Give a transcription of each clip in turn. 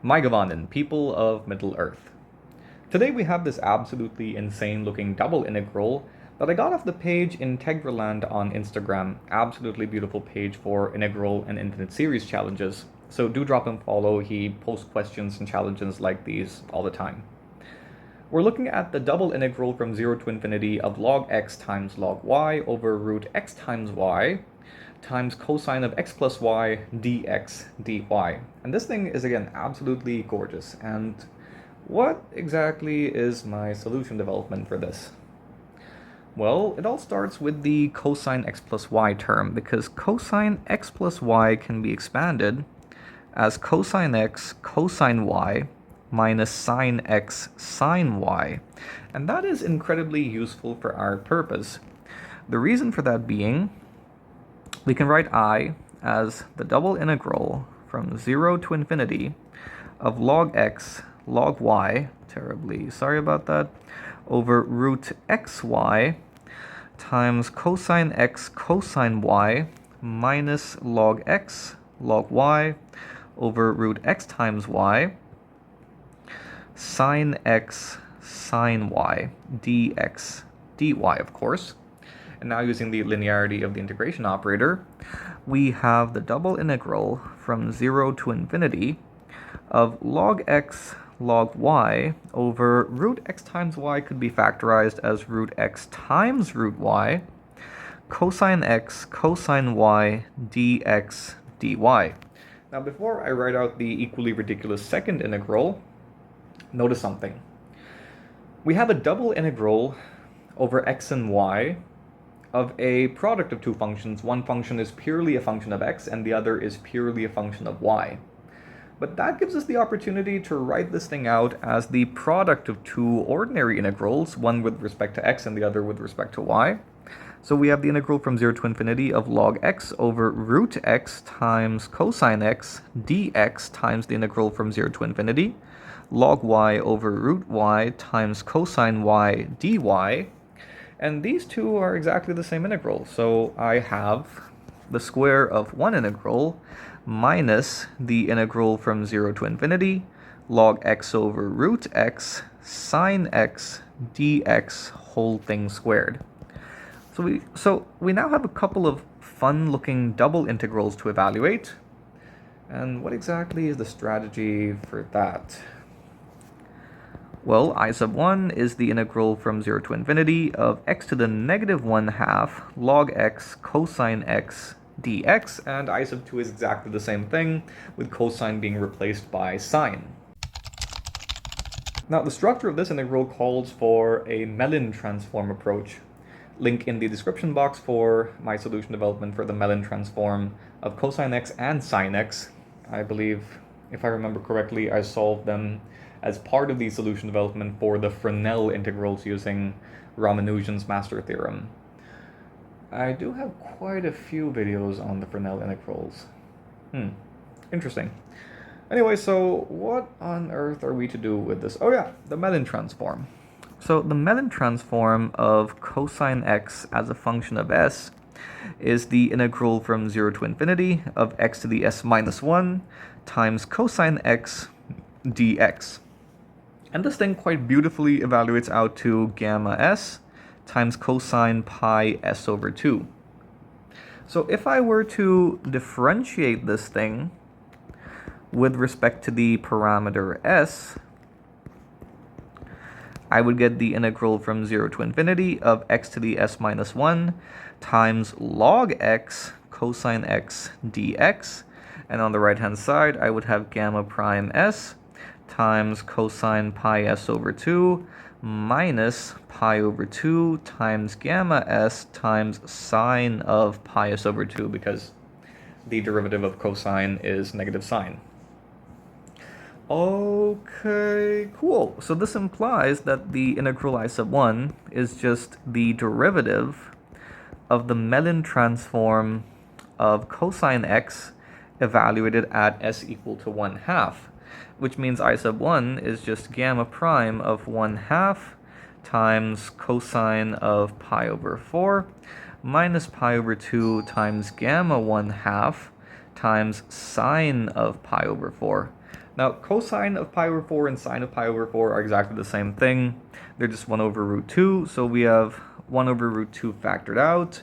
Maigavanen, people of Middle Earth. Today we have this absolutely insane looking double integral that I got off the page Integraland on Instagram. Absolutely beautiful page for integral and infinite series challenges. So do drop him a follow, he posts questions and challenges like these all the time. We're looking at the double integral from 0 to infinity of log x times log y over root x times y times cosine of x plus y dx dy. And this thing is, again, absolutely gorgeous. And what exactly is my solution development for this? Well, it all starts with the cosine x plus y term, because cosine x plus y can be expanded as cosine x cosine y minus sine x sine y. And that is incredibly useful for our purpose. The reason for that being, we can write I as the double integral from 0 to infinity of log x log y, terribly sorry about that, over root xy times cosine x cosine y minus log x log y over root x times y sine x sine y dx dy, of course. And now, using the linearity of the integration operator, we have the double integral from 0 to infinity of log x log y over root x times y could be factorized as root x times root y cosine x cosine y dx dy. Now, before I write out the equally ridiculous second integral, notice something. We have a double integral over x and y of a product of two functions. One function is purely a function of x and the other is purely a function of y. But that gives us the opportunity to write this thing out as the product of two ordinary integrals, one with respect to x and the other with respect to y. So we have the integral from 0 to infinity of log x over root x times cosine x dx times the integral from 0 to infinity log y over root y times cosine y dy. And these two are exactly the same integral. So I have the square of one integral minus the integral from 0 to infinity log x over root x sine x dx whole thing squared. So we now have a couple of fun-looking double integrals to evaluate. And what exactly is the strategy for that? Well, I sub 1 is the integral from 0 to infinity of x to the negative 1/2 log x cosine x dx, and I sub 2 is exactly the same thing, with cosine being replaced by sine. Now, the structure of this integral calls for a Mellin transform approach. Link in the description box for my solution development for the Mellin transform of cosine x and sine x. I believe, if I remember correctly, I solved them as part of the solution development for the Fresnel integrals using Ramanujan's master theorem. I do have quite a few videos on the Fresnel integrals. Interesting. Anyway, so what on earth are we to do with this? Oh yeah, the Mellin transform. So the Mellin transform of cosine x as a function of s is the integral from 0 to infinity of x to the s minus 1 times cosine x dx. And this thing quite beautifully evaluates out to gamma s times cosine pi s over 2. So if I were to differentiate this thing with respect to the parameter s, I would get the integral from 0 to infinity of x to the s minus 1 times log x cosine x dx. And on the right-hand side, I would have gamma prime s times cosine pi s over 2 minus pi over 2 times gamma s times sine of pi s over 2, because the derivative of cosine is negative sine. Okay, cool. So this implies that the integral I sub 1 is just the derivative of the Mellin transform of cosine x evaluated at s equal to 1/2, which means I sub 1 is just gamma prime of 1/2 times cosine of pi over 4 minus pi over 2 times gamma 1/2 times sine of pi over 4. Now, cosine of pi over 4 and sine of pi over 4 are exactly the same thing. They're just 1 over root 2, so we have 1 over root 2 factored out,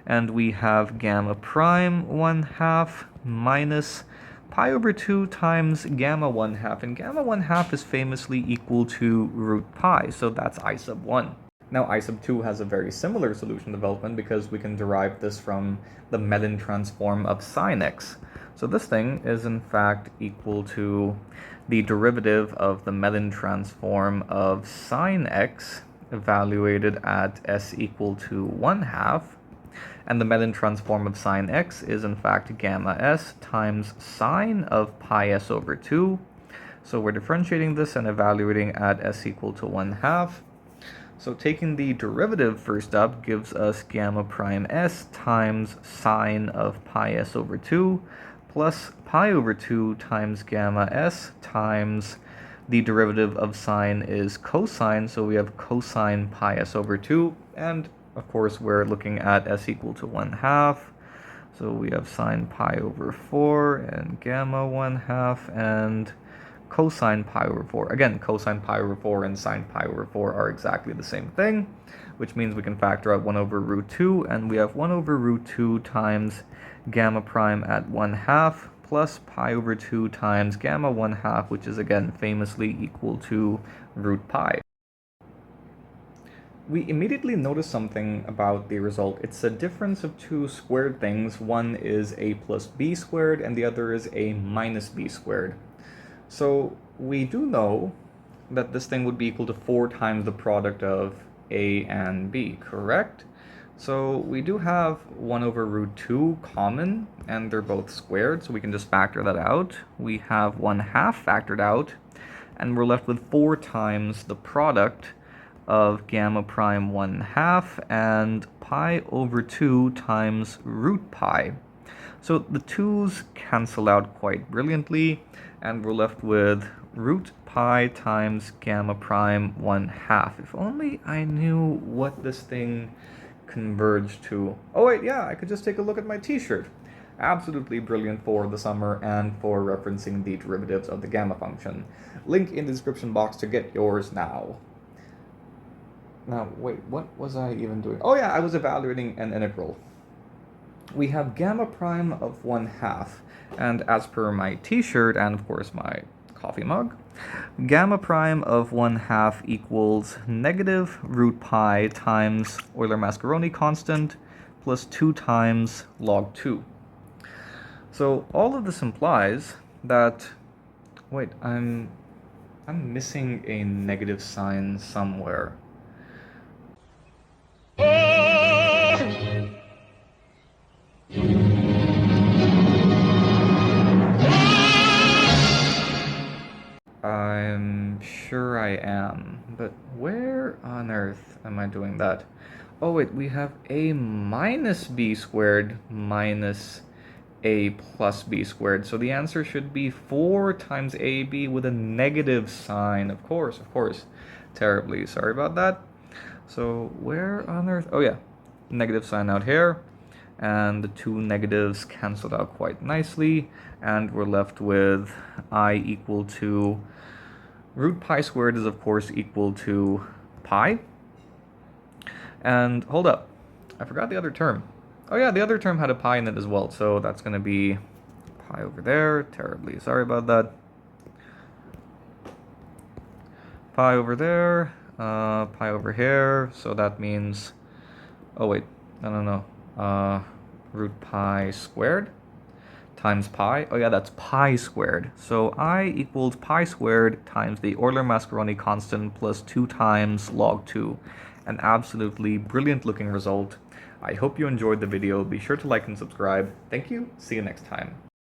and we have gamma prime 1/2 minus pi over 2 times gamma 1/2, and gamma 1/2 is famously equal to root pi, so that's I sub 1. Now, I sub 2 has a very similar solution development because we can derive this from the Mellin transform of sine x. So this thing is in fact equal to the derivative of the Mellin transform of sine x evaluated at s equal to 1/2. And the Mellin transform of sine x is in fact gamma s times sine of pi s over 2. So we're differentiating this and evaluating at s equal to 1/2. So taking the derivative first up gives us gamma prime s times sine of pi s over 2 plus pi over 2 times gamma s times the derivative of sine is cosine, so we have cosine pi s over 2, and of course we're looking at s equal to 1/2, so we have sine pi over 4 and gamma 1/2 and cosine pi over 4. Again, cosine pi over 4 and sine pi over 4 are exactly the same thing, which means we can factor out 1 over root 2, and we have 1 over root 2 times gamma prime at 1/2 plus pi over 2 times gamma 1/2, which is again famously equal to root pi. We immediately notice something about the result. It's a difference of two squared things. One is a plus b squared and the other is a minus b squared. So we do know that this thing would be equal to 4 times the product of a and b, correct? So we do have 1 over root 2 common, and they're both squared, so we can just factor that out. We have 1/2 factored out, and we're left with 4 times the product of gamma prime 1/2 and pi over 2 times root pi. So the 2's cancel out quite brilliantly, and we're left with root pi times gamma prime 1/2. If only I knew what this thing converged to. Oh wait, yeah, I could just take a look at my t-shirt. Absolutely brilliant for the summer and for referencing the derivatives of the gamma function. Link in the description box to get yours now. Now, wait, what was I even doing? Oh yeah, I was evaluating an integral. We have gamma prime of 1/2, and as per my t-shirt and of course my coffee mug, gamma prime of 1/2 equals negative root pi times Euler-Mascheroni constant plus 2 times log 2. So all of this implies that, wait, I'm missing a negative sign somewhere. I'm sure I am, but where on earth am I doing that? Oh wait, we have a minus b squared minus a plus b squared, so the answer should be 4 times ab with a negative sign. Of course. Terribly sorry about that. So where on earth? Oh yeah, negative sign out here, and the two negatives canceled out quite nicely, and we're left with I equal to root pi squared is of course equal to pi. And hold up, I forgot the other term. Oh yeah, the other term had a pi in it as well, so that's going to be pi over there. Terribly sorry about that. Pi over there, pi over here, so that means, oh wait, no, root pi squared times pi. Oh yeah, that's pi squared. So I equals pi squared times the Euler-Mascheroni constant plus 2 times log 2. An absolutely brilliant looking result. I hope you enjoyed the video. Be sure to like and subscribe. Thank you. See you next time.